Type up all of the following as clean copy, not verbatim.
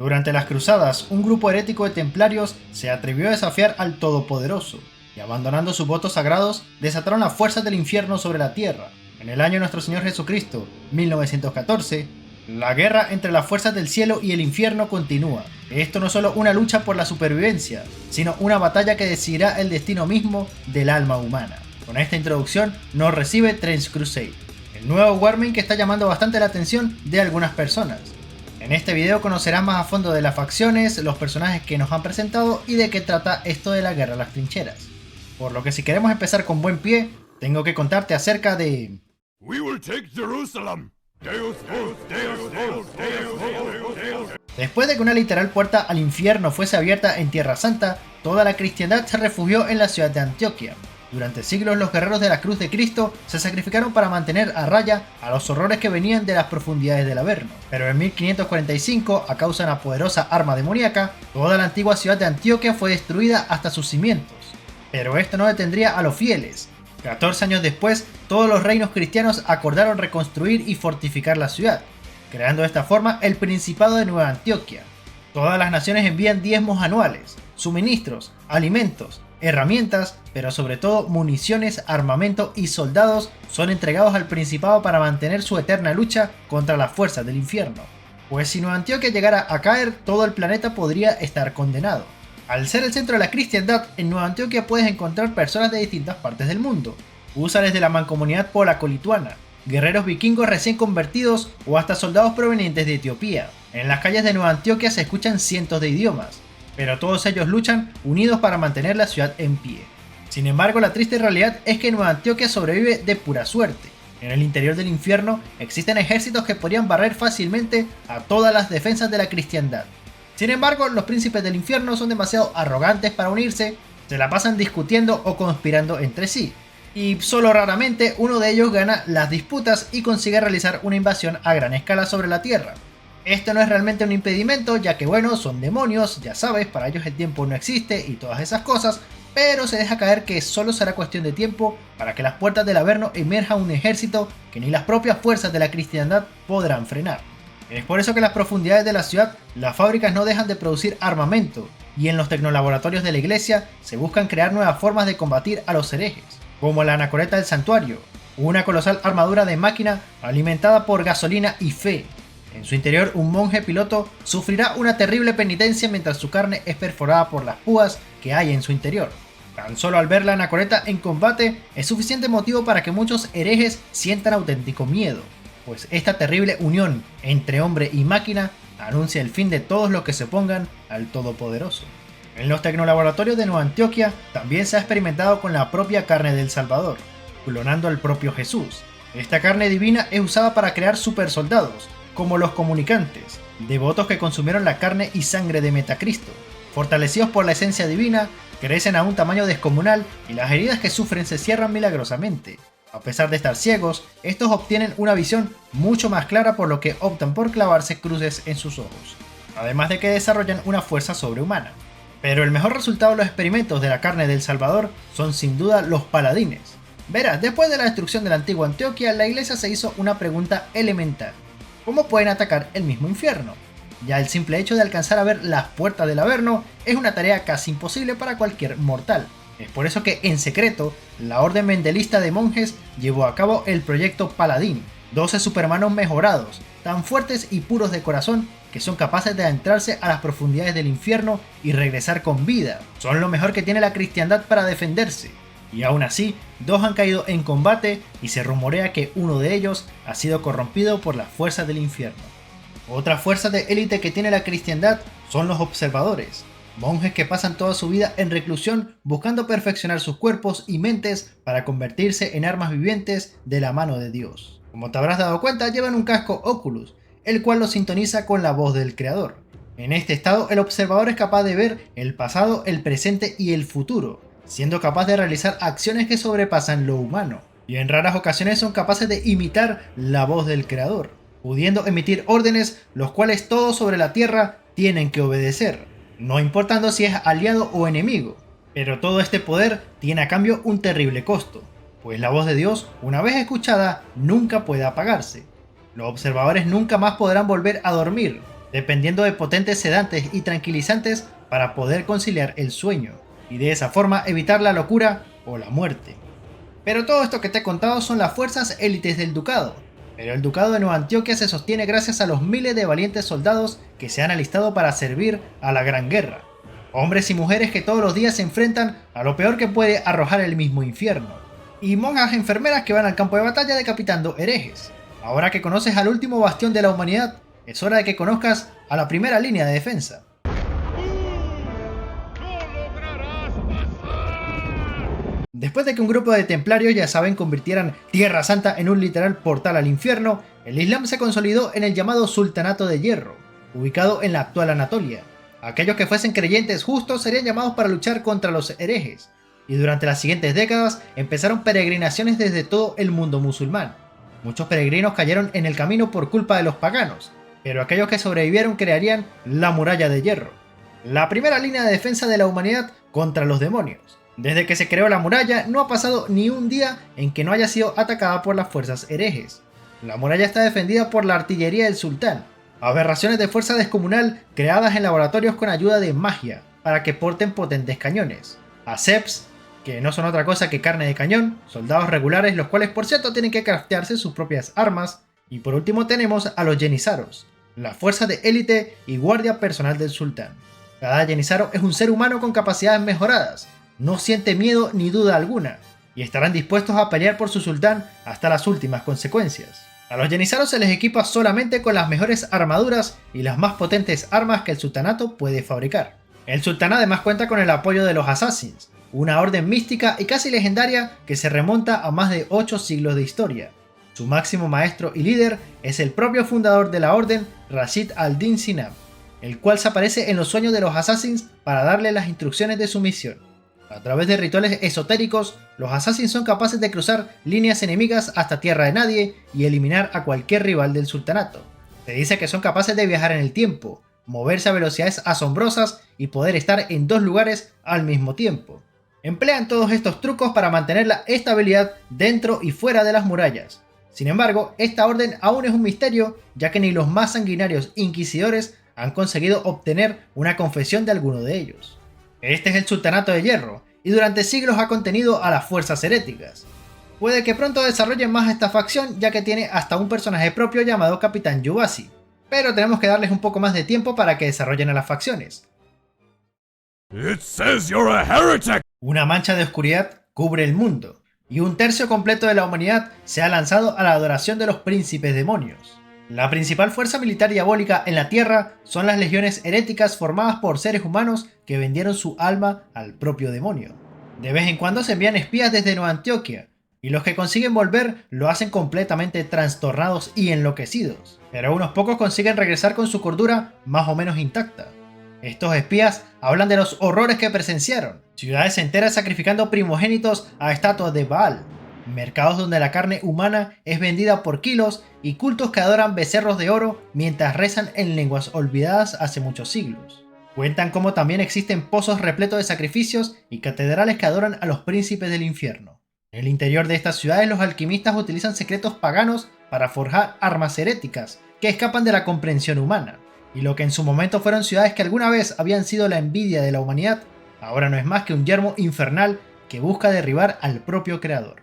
Durante las cruzadas, un grupo herético de templarios se atrevió a desafiar al Todopoderoso, y abandonando sus votos sagrados, desataron las fuerzas del infierno sobre la tierra. En el año de nuestro Señor Jesucristo, 1914, la guerra entre las fuerzas del cielo y el infierno continúa. Esto no es solo una lucha por la supervivencia, sino una batalla que decidirá el destino mismo del alma humana. Con esta introducción nos recibe Trance Crusade, el nuevo Warming que está llamando bastante la atención de algunas personas. En este video conocerás más a fondo de las facciones, los personajes que nos han presentado y de qué trata esto de la guerra a las trincheras. Por lo que si queremos empezar con buen pie, tengo que contarte acerca de... We will take Jerusalem. Deus vos, Deus vos, Deus vos, Deus. Después de que una literal puerta al infierno fuese abierta en Tierra Santa, toda la cristiandad se refugió en la ciudad de Antioquia. Durante siglos los guerreros de la cruz de Cristo se sacrificaron para mantener a raya a los horrores que venían de las profundidades del Averno. Pero en 1545, a causa de una poderosa arma demoníaca, toda la antigua ciudad de Antioquia fue destruida hasta sus cimientos. Pero esto no detendría a los fieles. 14 años después, todos los reinos cristianos acordaron reconstruir y fortificar la ciudad, creando de esta forma el Principado de Nueva Antioquia. Todas las naciones envían diezmos anuales, suministros, alimentos, herramientas, pero sobre todo municiones, armamento y soldados son entregados al Principado para mantener su eterna lucha contra las fuerzas del infierno. Pues si Nueva Antioquia llegara a caer, todo el planeta podría estar condenado. Al ser el centro de la cristiandad, en Nueva Antioquia puedes encontrar personas de distintas partes del mundo, húsares de la mancomunidad polaco-lituana, guerreros vikingos recién convertidos o hasta soldados provenientes de Etiopía. En las calles de Nueva Antioquia se escuchan cientos de idiomas, pero todos ellos luchan unidos para mantener la ciudad en pie. Sin embargo, la triste realidad es que Nueva Antioquia sobrevive de pura suerte. En el interior del infierno existen ejércitos que podrían barrer fácilmente a todas las defensas de la cristiandad. Sin embargo, los príncipes del infierno son demasiado arrogantes para unirse, se la pasan discutiendo o conspirando entre sí, y solo raramente uno de ellos gana las disputas y consigue realizar una invasión a gran escala sobre la Tierra. Esto no es realmente un impedimento, ya que bueno, son demonios, ya sabes, para ellos el tiempo no existe y todas esas cosas, pero se deja caer que solo será cuestión de tiempo para que las puertas del Averno emerja un ejército que ni las propias fuerzas de la cristiandad podrán frenar. Es por eso que en las profundidades de la ciudad, las fábricas no dejan de producir armamento, y en los tecnolaboratorios de la iglesia se buscan crear nuevas formas de combatir a los herejes, como la anacoreta del santuario, una colosal armadura de máquina alimentada por gasolina y fe. En su interior, un monje piloto sufrirá una terrible penitencia mientras su carne es perforada por las púas que hay en su interior. Tan solo al ver la anacoreta en combate es suficiente motivo para que muchos herejes sientan auténtico miedo, pues esta terrible unión entre hombre y máquina anuncia el fin de todos los que se opongan al Todopoderoso. En los tecnolaboratorios de Nueva Antioquia también se ha experimentado con la propia carne del Salvador, clonando al propio Jesús. Esta carne divina es usada para crear supersoldados, como los comunicantes, devotos que consumieron la carne y sangre de Metacristo. Fortalecidos por la esencia divina, crecen a un tamaño descomunal y las heridas que sufren se cierran milagrosamente. A pesar de estar ciegos, estos obtienen una visión mucho más clara, por lo que optan por clavarse cruces en sus ojos, además de que desarrollan una fuerza sobrehumana. Pero el mejor resultado de los experimentos de la carne del Salvador son sin duda los paladines. Verás, después de la destrucción de la antigua Antioquia, la iglesia se hizo una pregunta elemental: ¿cómo pueden atacar el mismo infierno? Ya el simple hecho de alcanzar a ver las puertas del Averno es una tarea casi imposible para cualquier mortal. Es por eso que, en secreto, la orden mendelista de monjes llevó a cabo el proyecto Paladín, 12 supermanos mejorados, tan fuertes y puros de corazón que son capaces de adentrarse a las profundidades del infierno y regresar con vida. Son lo mejor que tiene la cristiandad para defenderse. Y aún así, 2 han caído en combate y se rumorea que uno de ellos ha sido corrompido por las fuerzas del infierno. Otra fuerza de élite que tiene la cristiandad son los observadores. Monjes que pasan toda su vida en reclusión buscando perfeccionar sus cuerpos y mentes para convertirse en armas vivientes de la mano de Dios. Como te habrás dado cuenta, llevan un casco Oculus, el cual los sintoniza con la voz del creador. En este estado, el observador es capaz de ver el pasado, el presente y el futuro, siendo capaz de realizar acciones que sobrepasan lo humano, y en raras ocasiones son capaces de imitar la voz del creador, pudiendo emitir órdenes los cuales todos sobre la tierra tienen que obedecer, no importando si es aliado o enemigo. Pero todo este poder tiene a cambio un terrible costo, pues la voz de Dios, una vez escuchada, nunca puede apagarse. Los observadores nunca más podrán volver a dormir, dependiendo de potentes sedantes y tranquilizantes para poder conciliar el sueño, y de esa forma evitar la locura o la muerte. Pero todo esto que te he contado son las fuerzas élites del ducado, pero el ducado de Nueva Antioquia se sostiene gracias a los miles de valientes soldados que se han alistado para servir a la Gran Guerra, hombres y mujeres que todos los días se enfrentan a lo peor que puede arrojar el mismo infierno, y monjas enfermeras que van al campo de batalla decapitando herejes. Ahora que conoces al último bastión de la humanidad, es hora de que conozcas a la primera línea de defensa. Después de que un grupo de templarios, ya saben, convirtieran Tierra Santa en un literal portal al infierno, el Islam se consolidó en el llamado Sultanato de Hierro, ubicado en la actual Anatolia. Aquellos que fuesen creyentes justos serían llamados para luchar contra los herejes, y durante las siguientes décadas empezaron peregrinaciones desde todo el mundo musulmán. Muchos peregrinos cayeron en el camino por culpa de los paganos, pero aquellos que sobrevivieron crearían la Muralla de Hierro, la primera línea de defensa de la humanidad contra los demonios. Desde que se creó la muralla no ha pasado ni un día en que no haya sido atacada por las fuerzas herejes. La muralla está defendida por la artillería del sultán, aberraciones de fuerza descomunal creadas en laboratorios con ayuda de magia para que porten potentes cañones, aceps, que no son otra cosa que carne de cañón, soldados regulares los cuales por cierto tienen que craftearse sus propias armas, y por último tenemos a los Yenissaros, la fuerza de élite y guardia personal del sultán. Cada Yenissaro es un ser humano con capacidades mejoradas, no siente miedo ni duda alguna, y estarán dispuestos a pelear por su sultán hasta las últimas consecuencias. A los Yenissaros se les equipa solamente con las mejores armaduras y las más potentes armas que el sultanato puede fabricar. El sultán además cuenta con el apoyo de los Assassins, una orden mística y casi legendaria que se remonta a más de 8 siglos de historia. Su máximo maestro y líder es el propio fundador de la orden, Rashid al-Din Sinab, el cual se aparece en los sueños de los Assassins para darle las instrucciones de su misión. A través de rituales esotéricos, los Assassins son capaces de cruzar líneas enemigas hasta tierra de nadie y eliminar a cualquier rival del sultanato. Se dice que son capaces de viajar en el tiempo, moverse a velocidades asombrosas y poder estar en 2 lugares al mismo tiempo. Emplean todos estos trucos para mantener la estabilidad dentro y fuera de las murallas. Sin embargo, esta orden aún es un misterio, ya que ni los más sanguinarios inquisidores han conseguido obtener una confesión de alguno de ellos. Este es el Sultanato de Hierro, y durante siglos ha contenido a las fuerzas heréticas. Puede que pronto desarrollen más esta facción, ya que tiene hasta un personaje propio llamado Capitán Yubasi, pero tenemos que darles un poco más de tiempo para que desarrollen a las facciones. It says you're a heretic! Una mancha de oscuridad cubre el mundo, y un tercio completo de la humanidad se ha lanzado a la adoración de los príncipes demonios. La principal fuerza militar diabólica en la Tierra son las legiones heréticas formadas por seres humanos que vendieron su alma al propio demonio. De vez en cuando se envían espías desde Nueva Antioquia, y los que consiguen volver lo hacen completamente trastornados y enloquecidos, pero unos pocos consiguen regresar con su cordura más o menos intacta. Estos espías hablan de los horrores que presenciaron, ciudades enteras sacrificando primogénitos a estatuas de Baal, mercados donde la carne humana es vendida por kilos y cultos que adoran becerros de oro mientras rezan en lenguas olvidadas hace muchos siglos. Cuentan cómo también existen pozos repletos de sacrificios y catedrales que adoran a los príncipes del infierno. En el interior de estas ciudades los alquimistas utilizan secretos paganos para forjar armas heréticas que escapan de la comprensión humana. Y lo que en su momento fueron ciudades que alguna vez habían sido la envidia de la humanidad, ahora no es más que un yermo infernal que busca derribar al propio creador.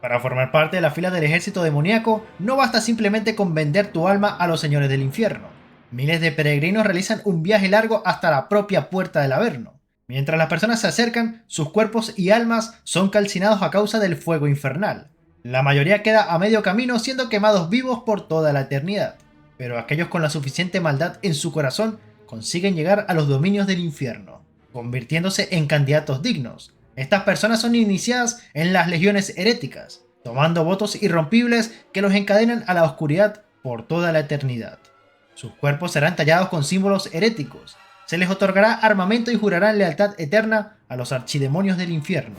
Para formar parte de la fila del ejército demoníaco, no basta simplemente con vender tu alma a los señores del infierno. Miles de peregrinos realizan un viaje largo hasta la propia puerta del Averno. Mientras las personas se acercan, sus cuerpos y almas son calcinados a causa del fuego infernal. La mayoría queda a medio camino siendo quemados vivos por toda la eternidad. Pero aquellos con la suficiente maldad en su corazón consiguen llegar a los dominios del infierno, convirtiéndose en candidatos dignos. Estas personas son iniciadas en las legiones heréticas, tomando votos irrompibles que los encadenan a la oscuridad por toda la eternidad. Sus cuerpos serán tallados con símbolos heréticos, se les otorgará armamento y jurarán lealtad eterna a los archidemonios del infierno.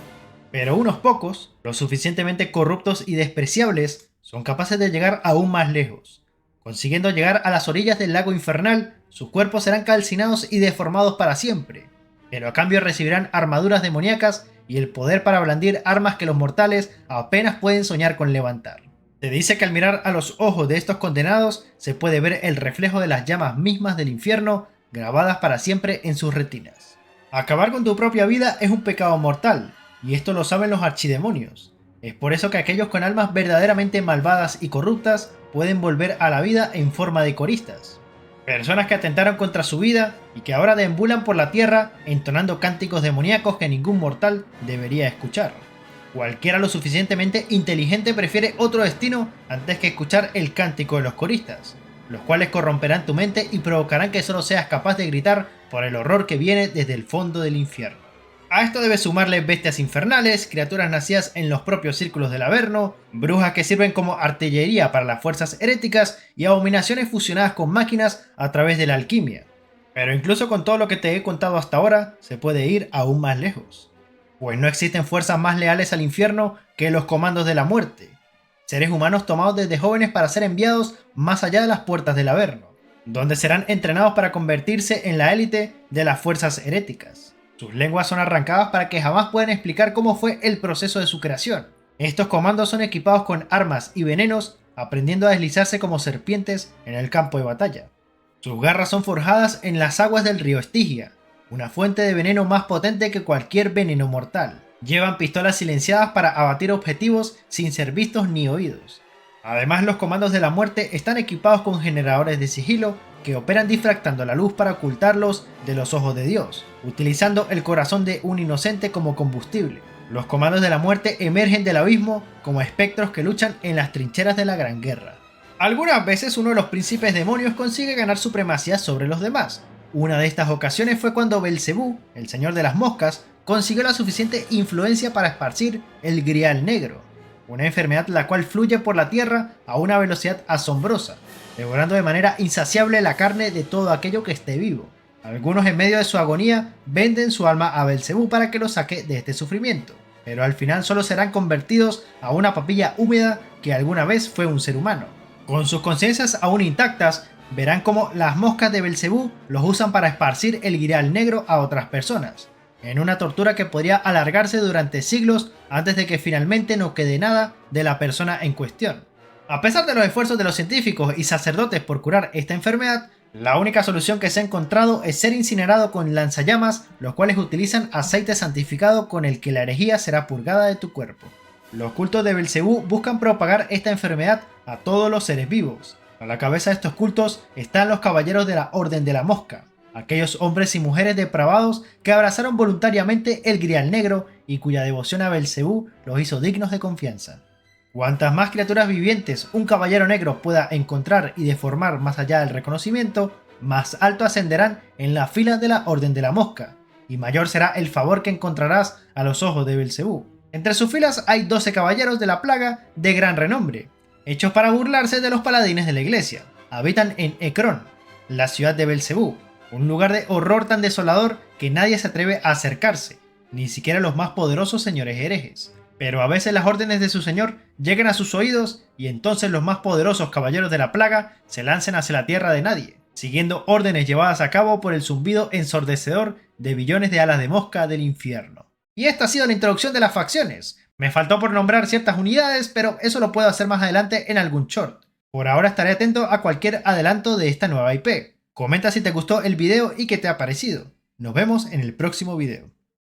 Pero unos pocos, lo suficientemente corruptos y despreciables, son capaces de llegar aún más lejos. Consiguiendo llegar a las orillas del lago infernal, sus cuerpos serán calcinados y deformados para siempre, pero a cambio recibirán armaduras demoníacas y el poder para blandir armas que los mortales apenas pueden soñar con levantar. Te dice que al mirar a los ojos de estos condenados se puede ver el reflejo de las llamas mismas del infierno grabadas para siempre en sus retinas. Acabar con tu propia vida es un pecado mortal, y esto lo saben los archidemonios. Es por eso que aquellos con almas verdaderamente malvadas y corruptas pueden volver a la vida en forma de coristas. Personas que atentaron contra su vida y que ahora deambulan por la tierra entonando cánticos demoníacos que ningún mortal debería escuchar. Cualquiera lo suficientemente inteligente prefiere otro destino antes que escuchar el cántico de los coristas, los cuales corromperán tu mente y provocarán que solo seas capaz de gritar por el horror que viene desde el fondo del infierno. A esto debes sumarle bestias infernales, criaturas nacidas en los propios círculos del Averno, brujas que sirven como artillería para las fuerzas heréticas y abominaciones fusionadas con máquinas a través de la alquimia. Pero incluso con todo lo que te he contado hasta ahora, se puede ir aún más lejos. Pues no existen fuerzas más leales al infierno que los comandos de la muerte. Seres humanos tomados desde jóvenes para ser enviados más allá de las puertas del Averno, donde serán entrenados para convertirse en la élite de las fuerzas heréticas. Sus lenguas son arrancadas para que jamás puedan explicar cómo fue el proceso de su creación. Estos comandos son equipados con armas y venenos, aprendiendo a deslizarse como serpientes en el campo de batalla. Sus garras son forjadas en las aguas del río Estigia, una fuente de veneno más potente que cualquier veneno mortal. Llevan pistolas silenciadas para abatir objetivos sin ser vistos ni oídos. Además, los comandos de la muerte están equipados con generadores de sigilo que operan difractando la luz para ocultarlos de los ojos de Dios, utilizando el corazón de un inocente como combustible. Los comandos de la muerte emergen del abismo como espectros que luchan en las trincheras de la Gran Guerra. Algunas veces uno de los príncipes demonios consigue ganar supremacía sobre los demás. Una de estas ocasiones fue cuando Belcebú, el señor de las moscas, consiguió la suficiente influencia para esparcir el grial negro, una enfermedad la cual fluye por la tierra a una velocidad asombrosa, devorando de manera insaciable la carne de todo aquello que esté vivo. Algunos en medio de su agonía venden su alma a Belcebú para que lo saque de este sufrimiento, pero al final solo serán convertidos a una papilla húmeda que alguna vez fue un ser humano. Con sus conciencias aún intactas, verán cómo las moscas de Belcebú los usan para esparcir el grial negro a otras personas, en una tortura que podría alargarse durante siglos antes de que finalmente no quede nada de la persona en cuestión. A pesar de los esfuerzos de los científicos y sacerdotes por curar esta enfermedad, la única solución que se ha encontrado es ser incinerado con lanzallamas, los cuales utilizan aceite santificado con el que la herejía será purgada de tu cuerpo. Los cultos de Belcebú buscan propagar esta enfermedad a todos los seres vivos. A la cabeza de estos cultos están los caballeros de la Orden de la Mosca, aquellos hombres y mujeres depravados que abrazaron voluntariamente el grial negro y cuya devoción a Belcebú los hizo dignos de confianza. Cuantas más criaturas vivientes un caballero negro pueda encontrar y deformar más allá del reconocimiento, más alto ascenderán en la fila de la Orden de la Mosca, y mayor será el favor que encontrarás a los ojos de Belcebú. Entre sus filas hay 12 caballeros de la plaga de gran renombre, hechos para burlarse de los paladines de la iglesia. Habitan en Ecrón, la ciudad de Belcebú, un lugar de horror tan desolador que nadie se atreve a acercarse, ni siquiera los más poderosos señores herejes. Pero a veces las órdenes de su señor llegan a sus oídos y entonces los más poderosos caballeros de la plaga se lanzan hacia la tierra de nadie, siguiendo órdenes llevadas a cabo por el zumbido ensordecedor de billones de alas de mosca del infierno. Y esta ha sido la introducción de las facciones. Me faltó por nombrar ciertas unidades, pero eso lo puedo hacer más adelante en algún short. Por ahora estaré atento a cualquier adelanto de esta nueva IP. Comenta si te gustó el video y qué te ha parecido. Nos vemos en el próximo video.